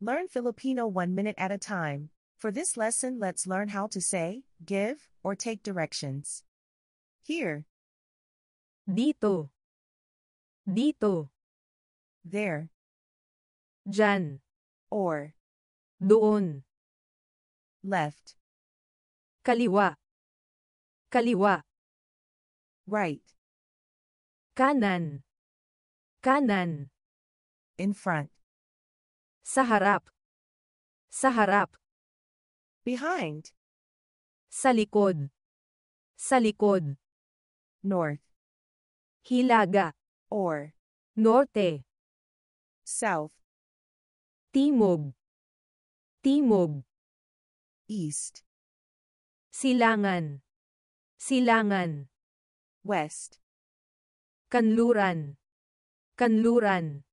Learn Filipino 1 minute at a time. For this lesson, let's learn how to say, give, or take directions. Here, Dito. Dito. there, Diyan. or Doon. left, Kaliwa. Kaliwa. right, Kanan. Kanan. in front, Sa harap. Sa harap. behind, Sa likod. Sa likod. north, Hilaga. or Norte. south, Timog. Timog. east, Silangan. Silangan. west, Kanluran. Kanluran.